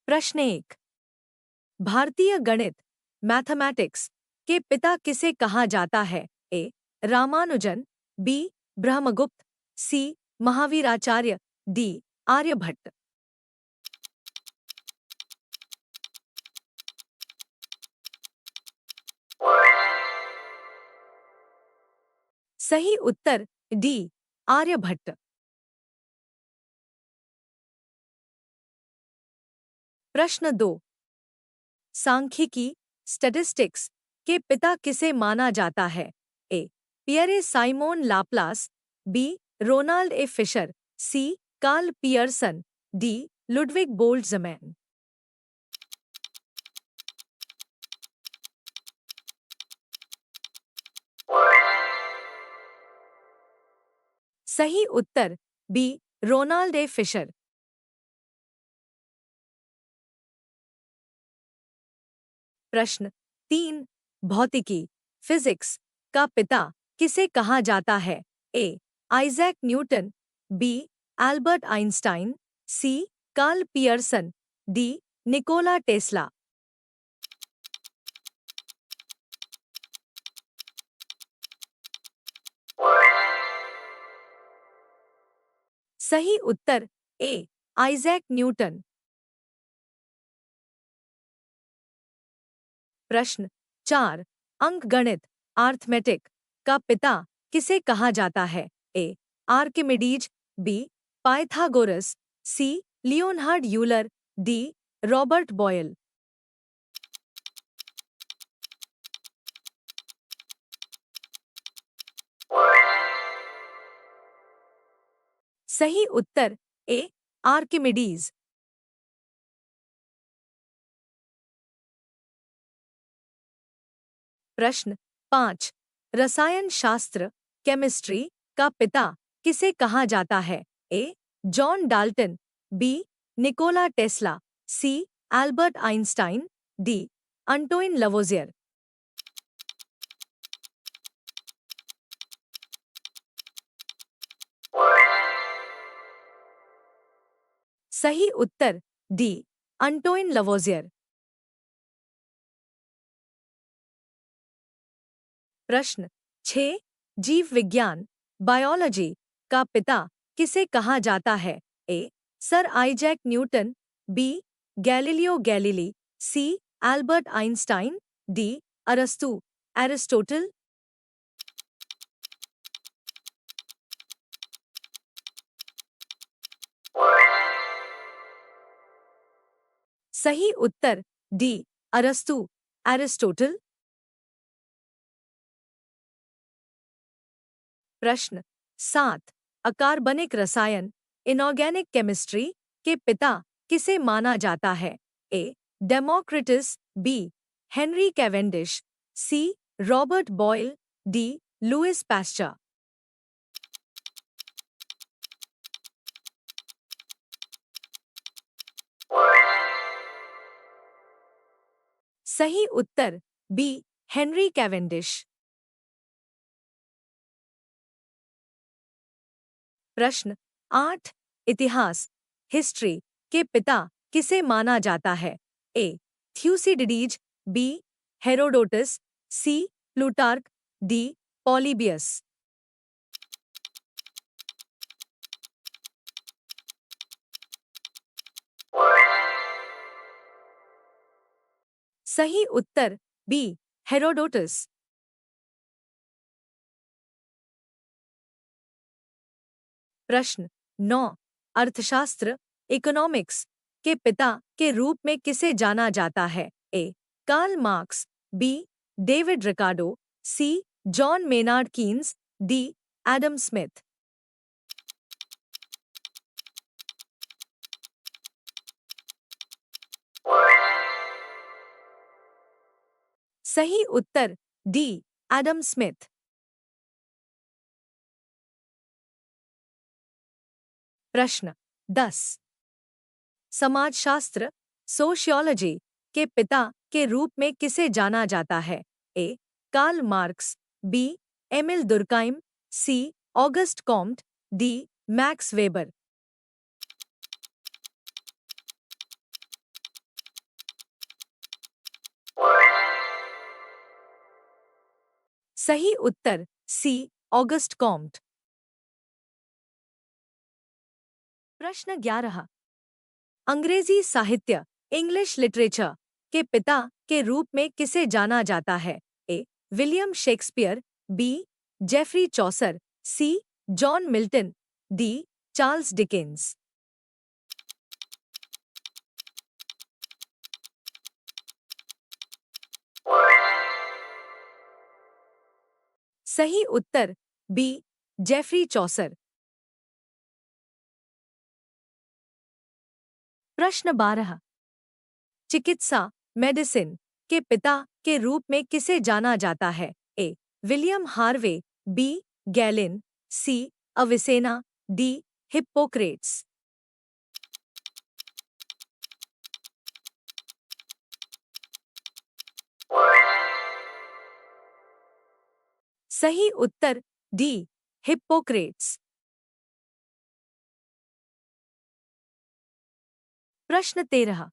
प्रश्न 1। भारतीय गणित मैथमेटिक्स के पिता किसे कहा जाता है? ए रामानुजन, बी ब्रह्मगुप्त, सी महावीराचार्य, डी आर्यभट्ट। सही उत्तर डी आर्यभट्ट। प्रश्न 2। सांख्यिकी स्टैटिस्टिक्स के पिता किसे माना जाता है? A Pierre Simon Laplace, B Ronald A Fisher, C Karl Pearson, D Ludwig Boltzmann. सही उत्तर बी रोनाल्ड ए फिशर। प्रश्न 3। भौतिकी फिजिक्स का पिता किसे कहा जाता है? A Isaac Newton, B Albert Einstein, C Karl Pearson, D Nikola Tesla. सही उत्तर ए आइजैक न्यूटन। प्रश्न 4। अंकगणित आर्थमेटिक का पिता किसे कहा जाता है? A Archimedes, B Pythagoras, C Leonhard Euler, D Robert Boyle. सही उत्तर ए आर्किमिडीज। प्रश्न 5। रसायन शास्त्र केमिस्ट्री का पिता किसे कहा जाता है? A John Dalton, B Nikola Tesla, C Albert Einstein, D Antoine Lavoisier. सही उत्तर डी अंटोइन लवोजियर। प्रश्न 6। जीव विज्ञान बायोलॉजी का पिता किसे कहा जाता है? A sir Isaac Newton, B Galileo Galilei, C Albert Einstein, D अरस्तु एरिस्टोटल। सही उत्तर डी अरस्तु एरिस्टोटल। प्रश्न 7। अकार्बनिक रसायन इनऑर्गेनिक केमिस्ट्री के पिता किसे माना जाता है? A Democritus, B Henry Cavendish, C Robert Boyle, D Louis Pasteur. सही उत्तर बी हेनरी कैवेंडिश। प्रश्न 8। इतिहास हिस्ट्री के पिता किसे माना जाता है? ए थ्यूसिडिडीज, बी हेरोडोटस, सी प्लूटार्क, डी पॉलीबियस। सही उत्तर बी हेरोडोटस। प्रश्न 9। अर्थशास्त्र इकोनॉमिक्स के पिता के रूप में किसे जाना जाता है? A Karl Marx, B David Ricardo, C John Maynard Keynes, D Adam Smith. सही उत्तर डी एडम स्मिथ। प्रश्न 10। समाजशास्त्र सोशियोलॉजी के पिता के रूप में किसे जाना जाता है? A Karl Marx, B Emile Durkheim, C Auguste Comte, D Max Weber. सही उत्तर सी ऑगस्ट कॉम्ट। प्रश्न 11। अंग्रेजी साहित्य इंग्लिश लिटरेचर के पिता के रूप में किसे जाना जाता है? A William Shakespeare, B Geoffrey Chaucer, C John Milton, D Charles Dickens. सही उत्तर बी जेफरी चौसर। प्रश्न 12। चिकित्सा मेडिसिन के पिता के रूप में किसे जाना जाता है? A William Harvey, B Galen, C Avicenna, D Hippocrates. सही उत्तर डी हिप्पोक्रेट्स। प्रश्न 13।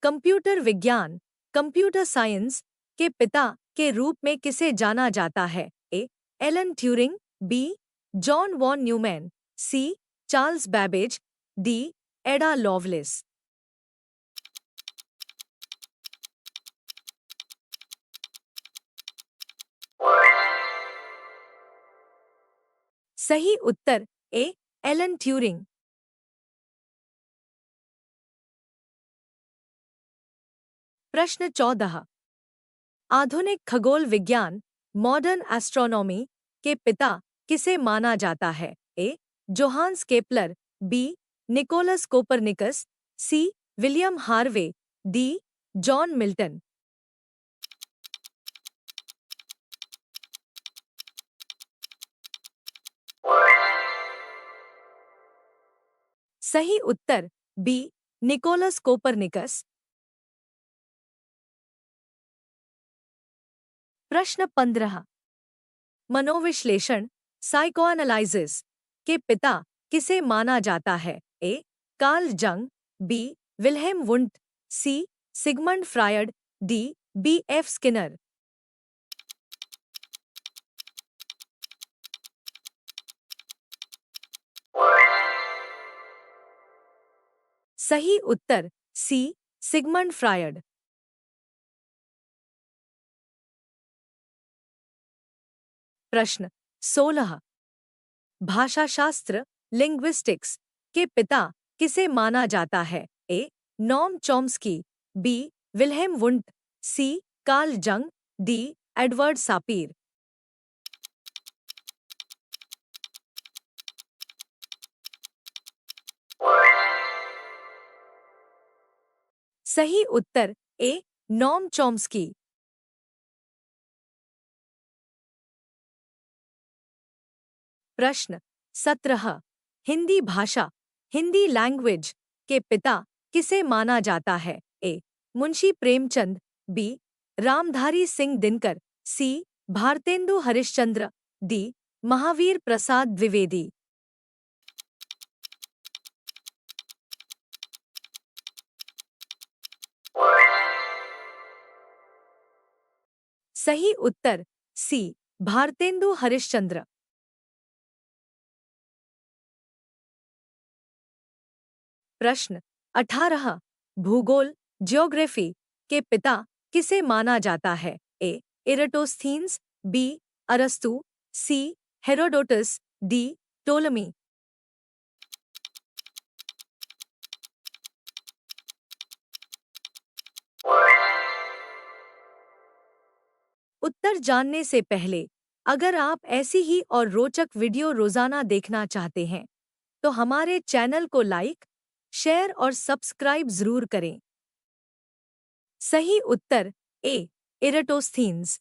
कंप्यूटर विज्ञान कंप्यूटर साइंस के पिता के रूप में किसे जाना जाता है? A Alan Turing, B John von Neumann, C Charles Babbage, D Ada Lovelace. सही उत्तर ए एलन ट्यूरिंग। प्रश्न 14। आधुनिक खगोल विज्ञान मॉडर्न एस्ट्रोनॉमी के पिता किसे माना जाता है? A Johannes Kepler, B Nicolaus Copernicus, C William Harvey, D John Milton. सही उत्तर बी निकोलस कोपरनिकस। प्रश्न 15। मनोविश्लेषण साइकोएनालिसिस के पिता किसे माना जाता है? A Carl Jung, B Wilhelm Wundt, C Sigmund Freud, D B F Skinner. सही उत्तर सी सिगमंड फ्रायड। प्रश्न 16। भाषाशास्त्र लिंग्विस्टिक्स के पिता किसे माना जाता है? A Noam Chomsky, B Wilhelm Wundt, C Carl Jung, D Edward Sapir. सही उत्तर ए नॉम चॉम्स्की। प्रश्न 17। हिंदी भाषा हिंदी लैंग्वेज के पिता किसे माना जाता है? ए मुंशी प्रेमचंद, बी रामधारी सिंह दिनकर, सी भारतेंदु हरिश्चंद्र, डी महावीर प्रसाद द्विवेदी। सही उत्तर सी भारतेंदु हरिश्चंद्र। प्रश्न 18। भूगोल ज्योग्राफी के पिता किसे माना जाता है? ए इराटोस्थीन्स, बी अरस्तु, सी हेरोडोटस, डी टोलमी। उत्तर जानने से पहले अगर आप ऐसी ही और रोचक वीडियो रोजाना देखना चाहते हैं तो हमारे चैनल को लाइक, शेयर और सब्सक्राइब जरूर करें। सही उत्तर ए इराटोस्थीन्स।